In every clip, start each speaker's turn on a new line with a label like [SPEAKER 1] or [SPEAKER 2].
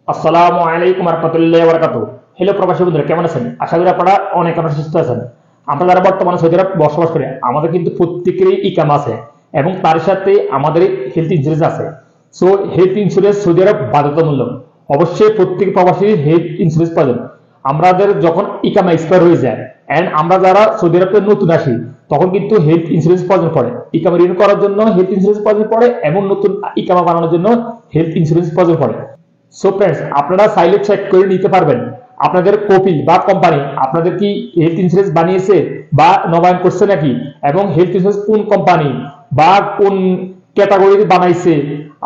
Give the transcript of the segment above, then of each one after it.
[SPEAKER 1] আসসালামু আলাইকুম রহমতুল্লাহ বরকাত। হ্যালো প্রবাসী বন্ধুরা, কেমন আছেন? আশা করি আপনারা অনেক সুস্থ আছেন। আমরা যারা বর্তমানে সৌদি আরব বসবাস করি, আমাদের কিন্তু প্রত্যেকেরই ইকামা আছে এবং তার সাথে আমাদের হেলথ ইন্স্যুরেন্স আছে। সো হেলথ ইন্স্যুরেন্স সৌদি আরব বাধ্যতামূলক। অবশ্যই প্রত্যেক প্রবাসী হেলথ ইন্স্যুরেন্স পাবেন। আমাদের যখন ইকামা এক্সপায়ার হয়ে যায় এন্ড আমরা যারা সৌদি আরবে নতুন আসি, তখন কিন্তু হেলথ ইন্স্যুরেন্স প্রয়োজন পড়ে। ইকামা রিনিউ করার জন্য হেলথ ইন্স্যুরেন্স প্রয়োজন পড়ে এবং নতুন ইকামা বানানোর জন্য হেলথ ইন্স্যুরেন্স প্রয়োজন পড়ে। সো ফ্রেন্ডস, আপনারা চাইলে চেক করে নিতে পারবেন আপনাদের কপি বা কোম্পানি আপনাদের কি হেলথ ইন্স্যুরেন্স বানিয়েছে বা নবায়ন করছে নাকি, এবং হেলথ ইন্স্যুরেন্স কোন কোম্পানি বা কোন ক্যাটাগরি বানাইছে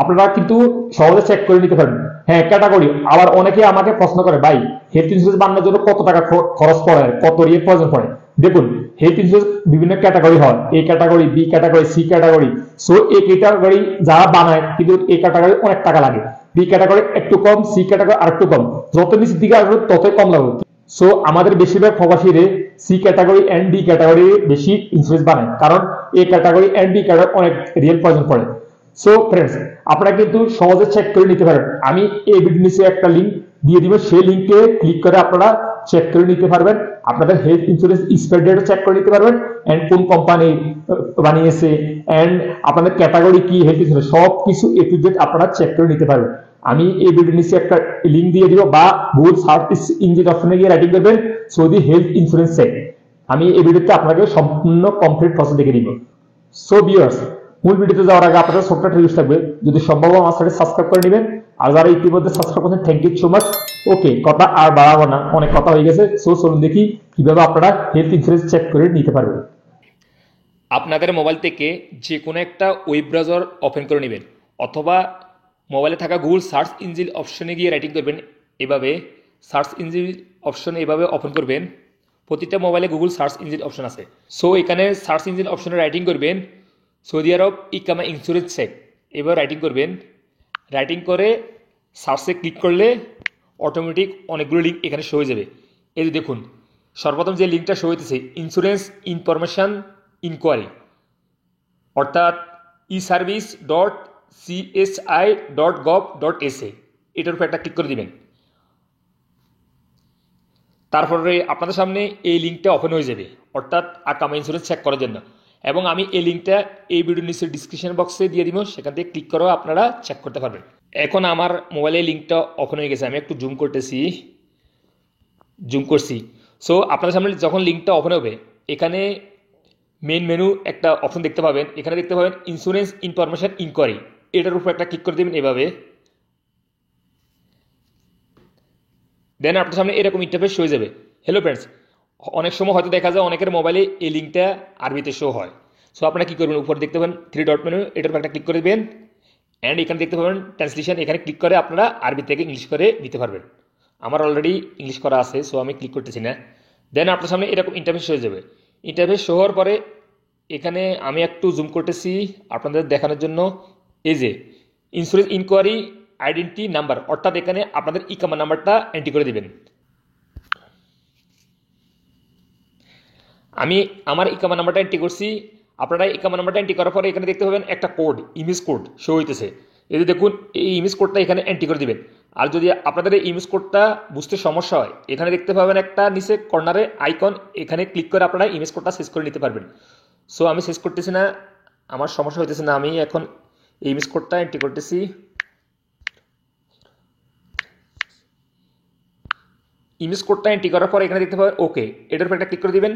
[SPEAKER 1] আপনারা কিন্তু সহজে চেক করে নিতে পারবেন। হ্যাঁ, ক্যাটাগরি। আবার অনেকে আমাকে প্রশ্ন করে, ভাই হেলথ ইন্স্যুরেন্স বানানোর জন্য কত টাকা খরচ পড়ে, কত রিয়ের প্রয়োজন পড়ে? দেখুন, হেলথ ইন্স্যুরেন্স বিভিন্ন ক্যাটাগরি হয়, A category, B category, C category. So এই ক্যাটাগরি যারা বানায় কিন্তু এই ক্যাটাগরি অনেক টাকা লাগে। বি ক্যাটাগরি একটু কম, সি ক্যাটাগরি আর একটু কম। যত নিচের দিকে আসবে ততই কম লাগবে। সো আমাদের বেশিরভাগ প্রবাসীরে C category and D category বেশি ইন্স্যুরেন্স বানায়, কারণ A category and B category অনেক রিয়েল প্রয়োজন পড়ে। সো ফ্রেন্ডস, আপনারা কিন্তু সহজে চেক করে নিতে পারেন। আমি এই ভিডিও নিচে একটা লিঙ্ক দিয়ে দিব, সেই লিঙ্কে ক্লিক করে আপনারা চেক করে নিতে পারবেন। আপনাদের health insurance expire date check করে নিতে পারবেন, এন্ড কোন কোম্পানি বানিয়েছে, এন্ড আপনাদের ক্যাটাগরি কি হেলথ ইন্স্যুরেন্স, সব কিছু এ টু জেড আপনারা চেক করে নিতে পারবেন। আমি এই ভিডিও নিচে একটা লিঙ্ক দিয়ে দিব, বা গুগল সার্চ ইঞ্জিন অপশনে গিয়ে রাইটিং করবেন সৌদি হেলথ ইন্স্যুরেন্স চেক। আমি এই ভিডিওতে আপনাকে সম্পূর্ণ কমপ্লিট প্রসেস দেখে দিব। সো ভিউয়ার্স, মূল ভিডিওতে যাওয়ার আগে আপনাদের ছোট্ট একটা রিকোয়েস্ট থাকবে, যদি সম্ভব হয় আমার সাথে সাবস্ক্রাইব করে নেবেন। আর যারা ইতিমধ্যে সাবস্ক্রাইব করেছেন, থ্যাংক ইউ সো মাচ। ওকে, কথা আর বাড়াবো না, অনেক কথা হয়ে গেছে। সো চলুন দেখি কিভাবে আপনারা হেলথ ইন্স্যুরেন্স চেক করে নিতে পারবেন।
[SPEAKER 2] আপনাদের মোবাইল থেকে যে কোনো একটা ওয়েব ব্রাউজার ওপেন করে নেবেন, অথবা মোবাইলে থাকা গুগল সার্চ ইঞ্জিন অপশনে গিয়ে রাইটিং করবেন এভাবে। সার্চ ইঞ্জিন অপশনে এভাবে ওপেন করবেন। প্রতিটা মোবাইলে গুগল সার্চ ইঞ্জিন অপশন আছে। সো এখানে সার্চ ইঞ্জিন অপশনে রাইটিং করবেন সৌদি আরব ইকামা ইন্স্যুরেন্স চেক, এবার রাইটিং করবেন। রাইটিং করে সার্চে ক্লিক করলে অটোমেটিক অনেকগুলো লিঙ্ক এখানে শো হয়ে যাবে। এই যে দেখুন, সর্বপ্রথম যে লিঙ্কটা শো হইতেছে ইন্স্যুরেন্স ইনফরমেশন ইনকোয়ারি, অর্থাৎ eservice.chi.gov.sa, এটার উপর একটা ক্লিক করে দিবেন। তারপরে আপনাদের সামনে এই লিঙ্কটা ওপেন হয়ে যাবে, অর্থাৎ আকামা ইন্স্যুরেন্স চেক করার জন্য। এবং আমি এই লিঙ্কটা এই ভিডিওর নিচে ডিসক্রিপশন বক্সে দিয়ে দিব, সেখান থেকে ক্লিক করেও আপনারা চেক করতে পারবেন। এখন আমার মোবাইলে লিঙ্কটা ওপেন হয়ে গেছে, আমি একটু জুম করতেছি, জুম করছি। সো আপনাদের সামনে যখন লিঙ্কটা ওপেন হবে, এখানে মেইন মেনু একটা অপশন দেখতে পাবেন। এখানে দেখতে পাবেন ইন্স্যুরেন্স ইনফরমেশন ইনকোয়ারি, এটার উপর একটা ক্লিক করে দেবেন এভাবে। দেন আপনার সামনে এরকম ইন্টারফেস হয়ে যাবে। হ্যালো ফ্রেন্ডস, অনেক সময় হয়তো দেখা যায় অনেকের মোবাইলে এই লিঙ্কটা আরবিতে শো হয়। সো আপনারা কী করবেন, উপরে দেখতে পাবেন থ্রি ডট মেনু, এটার উপর একটা ক্লিক করে দেবেন। অ্যান্ড এখানে দেখতে পাবেন ট্রান্সলেশন, এখানে ক্লিক করে আপনারা আরবি থেকে ইংলিশ করে নিতে পারবেন। আমার অলরেডি ইংলিশ করা আছে, সো আমি ক্লিক করতেছি না। দেন আপনার সামনে এরকম ইন্টারফেস হয়ে যাবে। ইন্টারফেস শো হওয়ার পরে এখানে আমি একটু জুম করতেছি আপনাদের দেখানোর জন্য। এই যে ইন্স্যুরেন্স ইনকোয়ারি আইডেন্টি নাম্বার, অর্থাৎ এখানে আপনাদের ইকামা নাম্বারটা এন্ট্রি করে দিবেন। আমি আমার ইকামা নাম্বারটা এন্ট্রি করছি। আপনারা ইকামা নাম্বারটা এন্ট্রি করার পরে এখানে দেখতে পাবেন একটা কোড, ইমেজ কোড শো হইতেছে। এই যে দেখুন, এই ইমেজ কোডটা এখানে এন্ট্রি করে দিবেন। আর যদি আপনাদের এই ইমেজ কোডটা বুঝতে সমস্যা হয়, এখানে দেখতে পাবেন একটা নিচে কর্নারে আইকন, এখানে ক্লিক করে আপনারা ইমেজ কোডটা শেষ করে নিতে পারবেন। সো আমি শেষ করতেছি না, আমার সমস্যা হইতেছে না, আমি এখন এই ইমেজ কোডটা এন্ট্রি করতেছি। ইমেজ কোডটা এন্ট্রি করার পর এখানে দেখতে পাবেন ওকে, এটার উপর একটা ক্লিক করে দিবেন।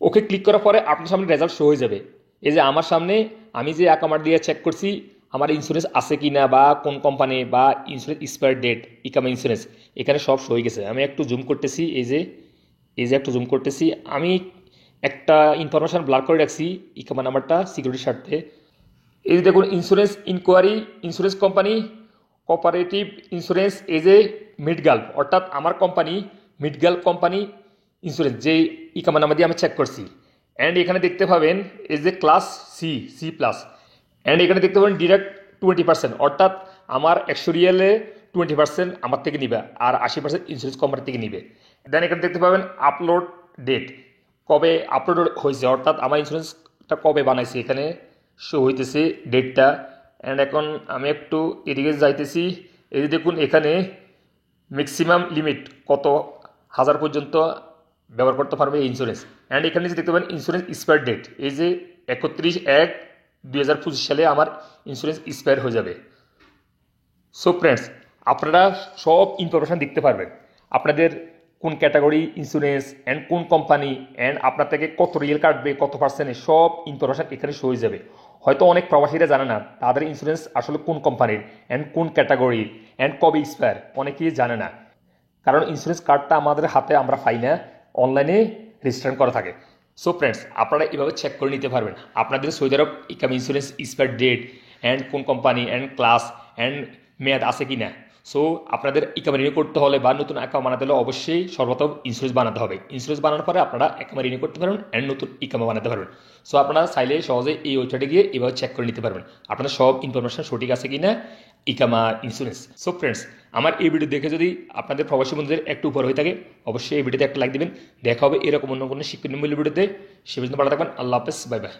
[SPEAKER 2] ওকে ক্লিক করার পরে আপনার সামনে রেজাল্ট শো হয়ে যাবে। এই যে আমার সামনে আমি যে অ্যাকাউন্ট দিয়ে চেক করছি আমার ইন্স্যুরেন্স আছে কি না, বা কোন কোম্পানি, বা ইন্স্যুরেন্স এক্সপায়ার ডেট, ইকামা ইন্স্যুরেন্স, এখানে সব শো হয়ে গেছে। আমি একটু জুম করতেছি, এই যে একটু জুম করতেছি। আমি একটা ইনফরমেশন ব্লার করে রাখছি, ইকামা নাম্বারটা সিকিউরিটির স্বার্থে। এই যে দেখুন, insurance inquiry, insurance company cooperative insurance as a Medgulf, অর্থাৎ আমার কোম্পানি মিডগাল্ফ কোম্পানি ইন্স্যুরেন্স, যেই ইকামা নাম্বার দিয়ে আমি চেক করছি। অ্যান্ড এখানে দেখতে পাবেন as A class C, C plus. And এখানে দেখতে পাবেন ডিরেক্ট 20%, অর্থাৎ আমার 100 রিয়ালে 20% আমার থেকে নিবে, আর 80% ইন্স্যুরেন্স কোম্পানি থেকে নিবে। দেন এখানে দেখতে পাবেন আপলোড ডেট, কবে আপলোড হয়েছে, অর্থাৎ আমার ইন্স্যুরেন্সটা কবে বানাইছে, এখানে শো হইতেছে ডেটটা। অ্যান্ড এখন আমি একটু এদিকে যাইতেছি। এই যে দেখুন এখানে ম্যাক্সিমাম লিমিট কত হাজার পর্যন্ত ব্যবহার করতে পারবে এই ইন্স্যুরেন্স। অ্যান্ড এখানে যে দেখতে পাবেন ইন্স্যুরেন্স এক্সপায়ার ডেট, এই যে 31/1/2025 সালে আমার ইন্স্যুরেন্স এক্সপায়ার হয়ে যাবে। সো ফ্রেন্ডস, আপনারা সব ইনফরমেশান দেখতে পারবেন, আপনাদের কোন ক্যাটাগরি ইন্স্যুরেন্স অ্যান্ড কোন কোম্পানি অ্যান্ড আপনার থেকে কত রিয়েল কাটবে, কত পার্সেন্টে, সব ইনফরমেশান এখানে শো হয়ে যাবে। হয়তো অনেক প্রবাসীরা জানে না তাদের ইন্স্যুরেন্স আসলে কোন কোম্পানির অ্যান্ড কোন ক্যাটাগরির অ্যান্ড কবে এক্সপায়ার, অনেকেই জানে না। কারণ ইন্স্যুরেন্স কার্ডটা আমাদের হাতে আমরা পাই না, অনলাইনে রেজিস্ট্রেশন করা থাকে। সো ফ্রেন্ডস, আপনারা এভাবে চেক করে নিতে পারবেন আপনাদের সৌদি আরব ইকাম ইন্স্যুরেন্স এক্সপায়ার ডেট অ্যান্ড কোন কোম্পানি অ্যান্ড ক্লাস অ্যান্ড মেয়াদ আছে কি না। সো আপনাদের ইকামা রিনিউ করতে হলে বা নতুন অ্যাকাউন্ট বানাতে হলে অবশ্যই সর্বপ্রথম ইন্স্যুরেন্স বানাতে হবে। ইন্স্যুরেন্স বানানোর পরে আপনারা অ্যাকাউন্ট রিনিউ করতে পারবেন অ্যান্ড নতুন ইকামা বানাতে পারবেন। সো আপনারা চাইলে সহজে এই ওয়েবসাইটে গিয়ে এভাবে চেক করে নিতে পারবেন আপনাদের সব ইনফরমেশন সঠিক আছে কি না ইকামা ইন্স্যুরেন্স। সো ফ্রেন্ডস, আমার এই ভিডিও দেখে যদি আপনাদের প্রবাসী বন্ধুদের একটু উপর হয়ে থাকে অবশ্যই এই ভিডিওতে একটা লাইক দেবেন। দেখা হবে এরকম অন্য কোনো শিক্ষণীয় ভিডিওতে। সে পর্যন্ত ভালো থাকবেন। আল্লাহ হাফেজ, বাই বাই।